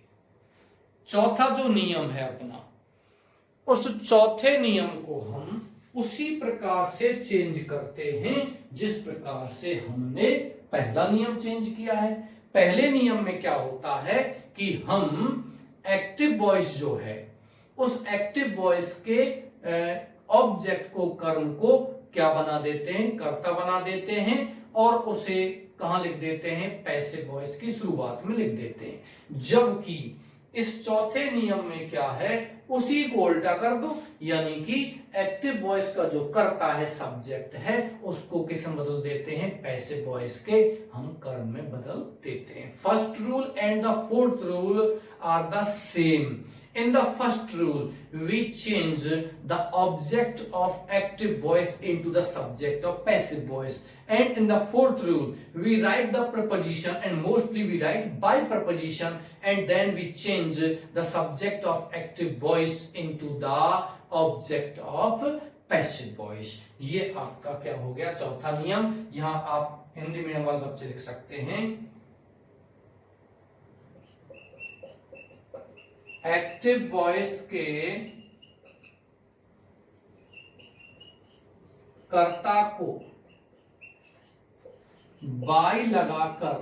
चौथा जो नियम है अपना, उस चौथे नियम को हम उसी प्रकार से चेंज करते हैं जिस प्रकार से हमने पहला नियम चेंज किया है। पहले नियम में क्या होता है कि हम एक्टिव वॉइस जो है उस एक्टिव वॉइस के ऑब्जेक्ट को, कर्म को क्या बना देते हैं, कर्ता बना देते हैं और उसे कहां लिख देते हैं, पैसिव वॉइस की शुरुआत में लिख देते हैं। जबकि इस चौथे नियम में क्या है, उसी को उल्टा कर दो, यानी कि एक्टिव वॉइस का जो कर्ता है, सब्जेक्ट है, उसको किस में बदल देते हैं, पैसिव वॉइस के हम कर्म में बदल देते हैं। First rule and the fourth rule are the same. In the first rule, we change the object of active voice into the subject of passive voice. And in the fourth rule, we write the preposition, and mostly we write by preposition, and then we change the subject of active voice into the object of passive voice। ये आपका क्या हो गया, चौथा नियम। यहाँ आप Hindi medium वाले बच्चे लिख सकते हैं, एक्टिव वॉइस के कर्ता को बाय लगाकर,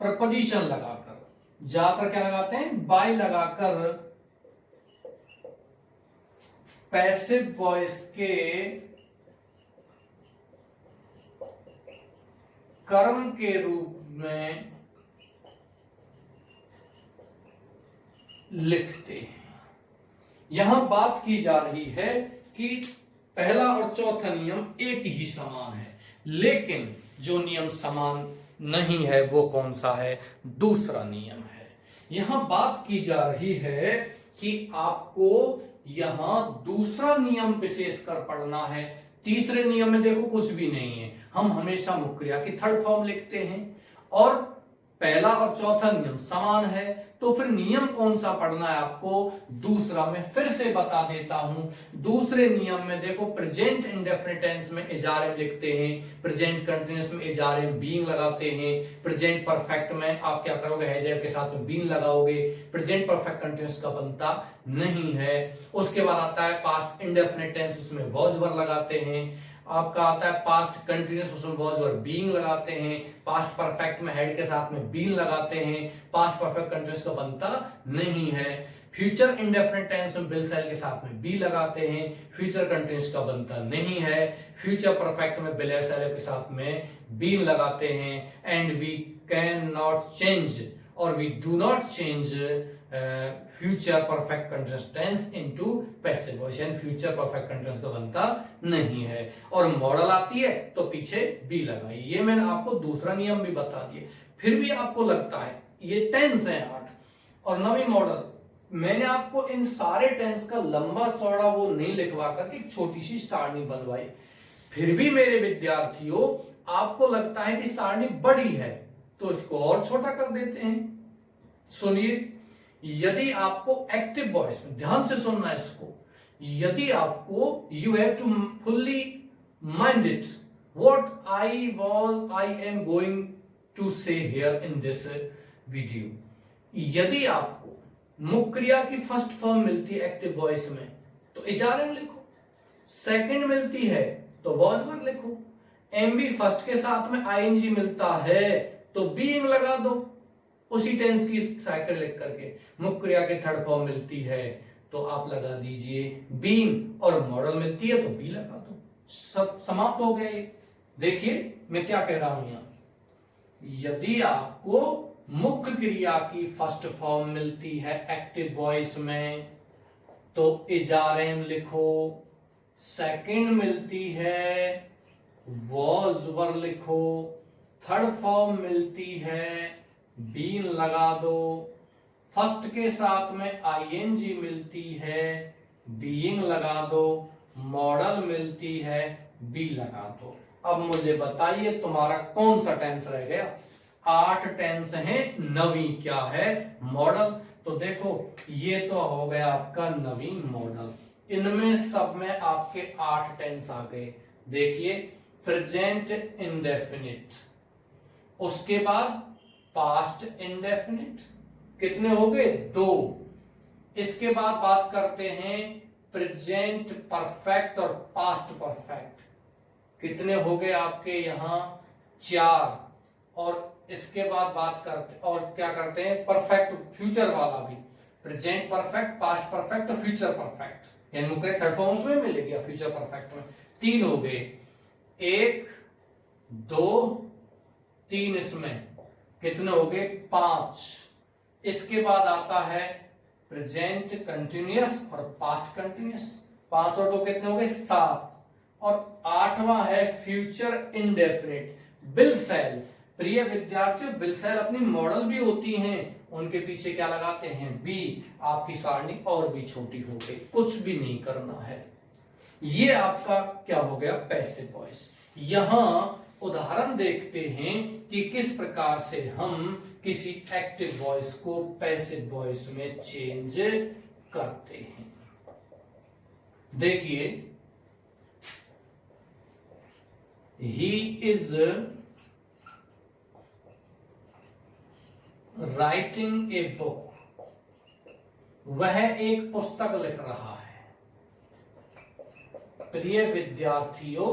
प्रपोजिशन लगाकर, ज्यादातर क्या लगाते हैं, बाय लगाकर पैसिव वॉइस के कर्म के रूप में लिखते हैं। यहां बात की जा रही है कि पहला और चौथा नियम एक ही समान है, लेकिन जो नियम समान नहीं है वो कौन सा है, दूसरा नियम है। यहां बात की जा रही है कि आपको यहां दूसरा नियम विशेष कर पढ़ना है। तीसरे नियम में देखो कुछ भी नहीं है, हम हमेशा मुक्रिया की थर्ड फॉर्म लिखते हैं और पहला और चौथा नियम समान है, तो फिर नियम कौन सा पढ़ना है आपको, दूसरा। मैं फिर से बता देता हूं, दूसरे नियम में देखो प्रेजेंट इंडेफिनिट टेंस में इजारे लिखते हैं, प्रेजेंट कंटीन्यूअस में इजारे में बीइंग लगाते हैं, प्रेजेंट परफेक्ट में आप क्या करोगे, हैज के साथ में बीइंग लगाओगे, प्रेजेंट परफेक्ट कंटीन्यूअस का बनता नहीं है। उसके बाद आता है पास्ट इंडेफिनिट टेंस, उसमें वॉज वर्ब लगाते हैं। आपका आता है पास्ट कंटीन्यूअस, उसमें वॉज वर्ब बीइंग लगाते हैं। पास्ट परफेक्ट में हेड के साथ में बीइंग लगाते हैं, पास्ट परफेक्ट कंटीन्यूअस का बनता नहीं है। फ्यूचर इंडेफिनिट टेंस में विल सेल के साथ में बी लगाते हैं, फ्यूचर कंटीन्यूअस का बनता नहीं है। फ्यूचर परफेक्ट में विल सेल के साथ में बीइंग लगाते हैं। And we can not change और we do not change future perfect continuous tense into passive voice, यानी फ्यूचर परफेक्ट कंटीन्यूअस का बनता नहीं है। और मॉडल आती है तो पीछे बी लगाई। ये मैंने आपको दूसरा नियम भी बता दिए। फिर भी आपको लगता है ये टेंस है 8 और नवी मॉडल, मैंने आपको इन सारे टेंस का लंबा चौड़ा वो नहीं लिखवा कर एक छोटी सी सारणी बनवाई। फिर भी मेरे विद्यार्थियों आपको लगता है कि सारणी बड़ी है तो इसको और छोटा कर देते हैं। सुनिए, यदि आपको एक्टिव वॉइस में, ध्यान से सुनना इसको, यदि आपको you have to fully mind it what I am going to say here in this video. यदि आपको मुक्रिया की फर्स्ट फॉर्म मिलती है एक्टिव वॉइस में तो इजारे में लिखो, सेकंड मिलती है तो वॉज वर्ब लिखो, एमबी फर्स्ट के साथ में आईएनजी मिलता है तो बीइंग लगा दो, उसी टेंस की साइकिल लिख करके। मुक्रिया के थर्ड फॉर्म मिलती है तो आप लगा दीजिए बीइंग, और मॉडल मिलती है तो बी लगा दो। सब समाप्त हो गया। देखिए मैं क्या कह रहा हूं यहां, यदि आपको मुख्य क्रिया की फर्स्ट फॉर्म मिलती है एक्टिव वॉइस में तो इजारेम लिखो, सेकंड मिलती है वॉज वर लिखो, थर्ड फॉर्म मिलती है बीन लगा दो, फर्स्ट के साथ में आईएनजी मिलती है बीइंग लगा दो, मॉडल मिलती है बी लगा दो। अब मुझे बताइए तुम्हारा कौन सा टेंस रह गया? 8 टेंस है, नवी क्या है? मॉडल। तो देखो ये तो हो गया आपका नवी मॉडल, इनमें सब में आपके 8 टेंस आ गए। देखिए प्रेजेंट इंडेफिनिट, उसके बाद पास्ट इंडेफिनिट, कितने हो गए? 2। इसके बाद बात करते हैं प्रेजेंट परफेक्ट और पास्ट परफेक्ट, कितने हो गए आपके यहाँ? 4। और इसके बाद बात करते और क्या करते हैं परफेक्ट फ्यूचर वाला भी, प्रेजेंट परफेक्ट, पास्ट परफेक्ट और फ्यूचर परफेक्ट, यानी मुझे थर्ड फॉर्म्स में मिलेगा फ्यूचर परफेक्ट में। 3 हो गए, 1 2 3, इसमें कितने हो गए? 5। इसके बाद आता है प्रेजेंट कंटिन्यूअस और पास्ट कंटिन्यूअस, 5 और 2 कितने हो गए? 7। और 8वां है फ्यूचर इंडेफिनिट, विल सेल। प्रिय विद्यार्थियों, विल सेल अपनी मॉडल भी होती हैं, उनके पीछे क्या लगाते हैं? बी। आपकी सारणी और भी छोटी हो गई, कुछ भी नहीं करना है। ये आपका क्या हो गया? Passive voice. यहां उदाहरण देखते हैं कि किस प्रकार से हम किसी एक्टिव वॉइस को पैसिव वॉइस में चेंज करते हैं। देखिए, he is writing a book, वह एक पुस्तक लिख रहा है। प्रिय विद्यार्थियों,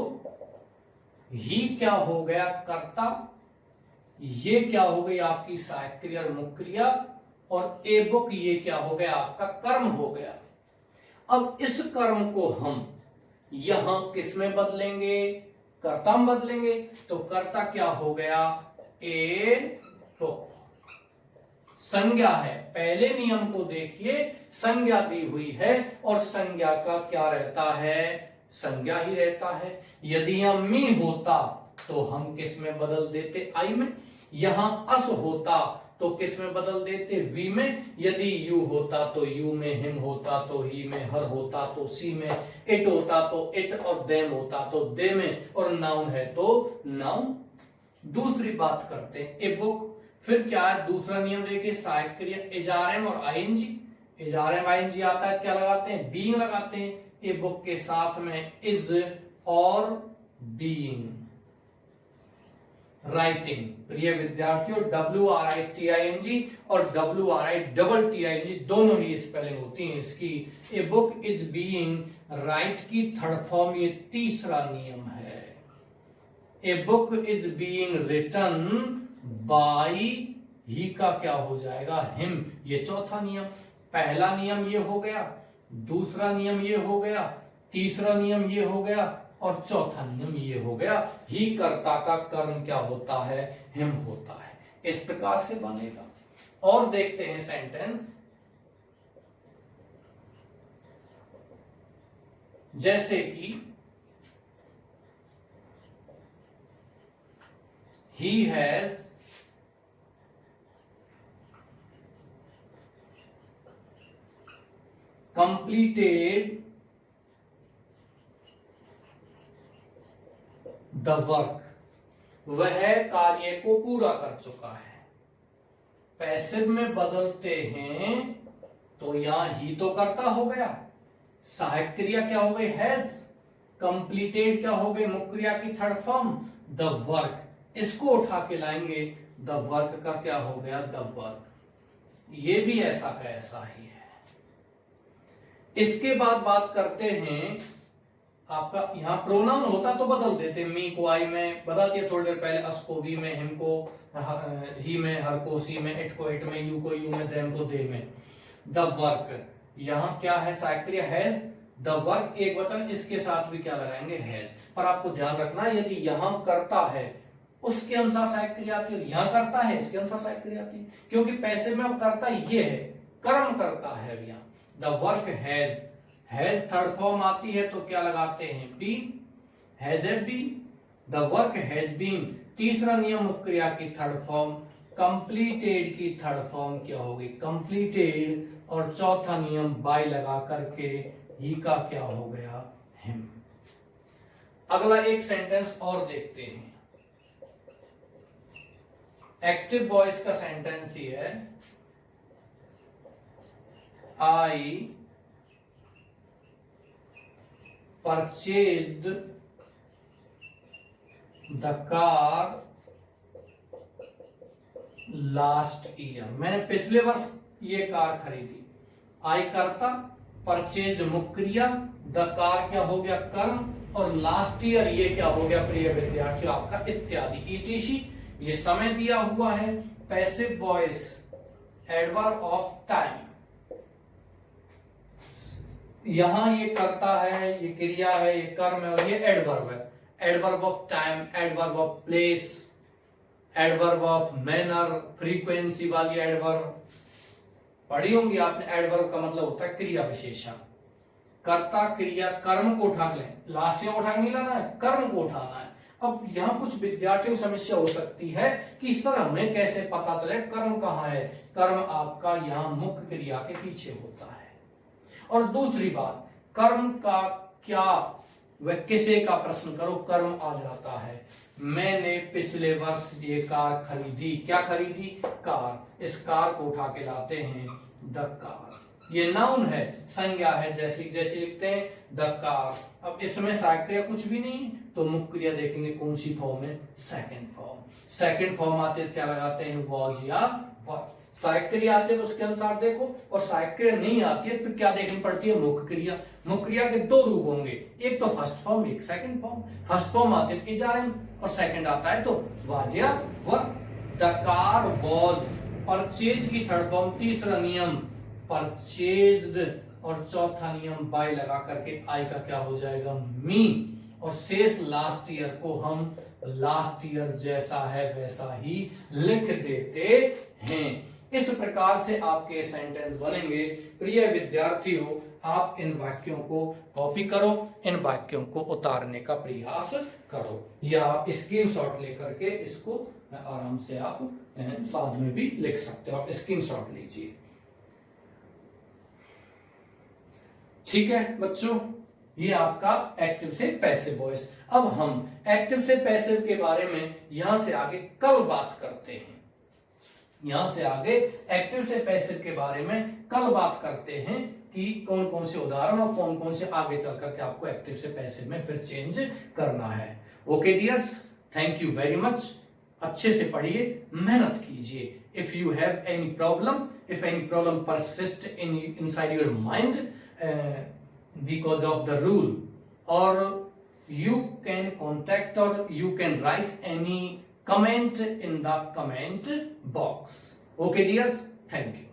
ही क्या हो गया? कर्ता। ये क्या हो गई? आपकी सहायक क्रिया और मुख्य क्रिया। और ए बुक ये क्या हो गया? आपका कर्म हो गया। अब इस कर्म को हम यहां किस में बदलेंगे? कर्ता में बदलेंगे। तो कर्ता क्या हो गया? A book. संज्ञा है, पहले नियम को देखिए, संज्ञा दी हुई है और संज्ञा का क्या रहता है? संज्ञा ही रहता है। यदि यहां मी होता तो हम किस में बदल देते? आई में। यहां अस होता तो किस में बदल देते? वी में। यदि यू होता तो यू में, हिम होता तो ही में, हर होता तो सी में, इट होता तो इट, और देम होता तो दे में, और नाउन है तो नाउन। दूसरी बात करते हैं ए बुक। फिर क्या है दूसरा नियम? देखिए सहायक क्रिया इजारम और आईएनजी। इजारम आईएनजी आता है, क्या लगाते हैं? बीइंग लगाते हैं। ए बुक के साथ में इज और बीइंग। राइटिंग, प्रिय विद्यार्थियों, WRITING और WRITTING दोनों ही स्पेलिंग होती हैं इसकी। A book is being write की थर्ड फॉर्म, ये तीसरा नियम है। A book is being written by, ही का क्या हो जाएगा? हिम, ये चौथा नियम। पहला नियम ये हो गया, दूसरा नियम ये हो गया, तीसरा नियम ये हो गया और चौथा नियम ये हो गया। ही कर्ता का कर्म क्या होता है? हिम होता है। इस प्रकार से बनेगा। और देखते हैं सेंटेंस, जैसे कि he has completed the work, वह कार्य को पूरा कर चुका है। पैसिव में बदलते हैं तो यहां ही तो कर्ता हो गया, सहायक क्रिया क्या हो गई? हैज। कंप्लीटेड क्या हो गई? मुख्य क्रिया की थर्ड फॉर्म द वर्क। इसको उठा के लाएंगे, द वर्क का क्या हो गया? The work. ये भी ऐसा का ऐसा ही है। इसके बाद बात करते हैं, आपका यहां प्रोनाउन होता तो बदल देते, मी को आई में बदल दिया थोड़ी देर पहले, अस को वी में, हिम को ही में, हर को सी में, इट को इट में, यू को यू में, देम को दे में। द वर्क, यहां क्या है? सहायक क्रिया हैज। द वर्क एक वचन, इसके साथ भी क्या लगाएंगे? हैज। पर आपको ध्यान रखना, यदि यहां करता है उसके अनुसार सहायक क्रिया आती है, और यहाँ करता है इसके अनुसार सहायक क्रिया आती है, क्योंकि पैसिव में अब करता ये है, कर्म करता है। यहाँ the work has third form आती है तो क्या लगाते हैं, been, has a been, the work has been. तीसरा नियम मुख्य क्रिया की थर्ड फॉर्म, कंप्लीटेड की थर्ड फॉर्म क्या होगी, कंप्लीटेड, और चौथा नियम बाय लगा करके ही का क्या हो गया, हिम। अगला एक सेंटेंस और देखते हैं, एक्टिव वॉइस का सेंटेंस ही है, I purchased the car last year. मैंने पिछले वर्ष ये कार खरीदी। आई कर्ता, परचेज्ड मुख्य क्रिया, द कार क्या हो गया, कर्म, और लास्ट ईयर ये क्या हो गया प्रिय विद्यार्थियों आपका इत्यादि, ईटीसी। ये समय दिया हुआ है। Passive voice adverb of time, यहां ये करता है, ये क्रिया है, ये कर्म है, और ये एडवर्ब है। Adverb of time, adverb of place, adverb of manner, frequency वाली एडवर्ब पढ़ी होंगी आपने। एडवर्ब का मतलब होता है क्रिया विशेषण। कर्ता क्रिया कर्म को उठा लें, लास्ट ईयर उठा नहीं लाना है, कर्म को उठाना है। अब यहाँ कुछ विद्यार्थियों की समस्या हो सकती है कि सर हमें कैसे पता चले कर्म कहाँ है। कर्म आपका यहाँ मुख्य क्रिया के पीछे होता है। और दूसरी बात, कर्म का क्या वह किसे का प्रश्न करो, कर्म आ जाता है। मैंने पिछले वर्ष ये कार खरीदी, क्या खरीदी, कार। इस कार को उठा के लाते हैं द कार, ये नाउन है, संज्ञा है, जैसे जैसे लिखते हैं द कार। अब इसमें सहायक क्रिया कुछ भी नहीं, तो मुख्य क्रिया देखेंगे कौन सी फॉर्म है, सेकंड फॉर्म। सेकंड फॉर्म आते हैं क्या लगाते हैं, वॉज या वर। सहायक क्रिया आते हैं तो उसके अनुसार देखो, और सहायक क्रिया नहीं आती है फिर क्या देखनी पड़ती है, मुख्य क्रिया। मुख्य क्रिया के दो रूप होंगे, एक तो फर्स्ट फॉर्म, एक सेकंड फॉर्म। फर्स्ट फॉर्म आते हैं इज आर एम, और सेकंड आता है तो वाज या वर। द कार वॉज, परचेज की थर्ड फॉर्म, तीसरा नियम परचेज्ड, और चौथा नियम बाय लगा करके आई का क्या हो जाएगा, मी। और शेष लास्ट ईयर को हम लास्ट ईयर जैसा है वैसा ही लिख देते हैं। इस प्रकार से आपके सेंटेंस बनेंगे। प्रिय विद्यार्थियों, आप इन वाक्यों को कॉपी करो, इन वाक्यों को उतारने का प्रयास करो, या आप स्क्रीनशॉट लेकर के इसको आराम से आप बाद में भी लिख सकते हो। आप स्क्रीनशॉट लीजिए, ठीक है बच्चों। ये आपका एक्टिव से पैसिव वॉइस। अब हम एक्टिव से पैसिव के बारे में यहां से आगे कल बात करते हैं। यहां से आगे एक्टिव से पैसिव के बारे में कल बात करते हैं कि कौन कौन से उदाहरण और कौन कौन से आगे चल करके आपको एक्टिव से पैसिव में फिर चेंज करना है। Okay dears, thank you very much. अच्छे से पढ़िए, मेहनत कीजिए। If you have any problem, if any problem persist inside your mind because of the rule, or you can contact or you can write any comment in the comment box. Okay dears, thank you.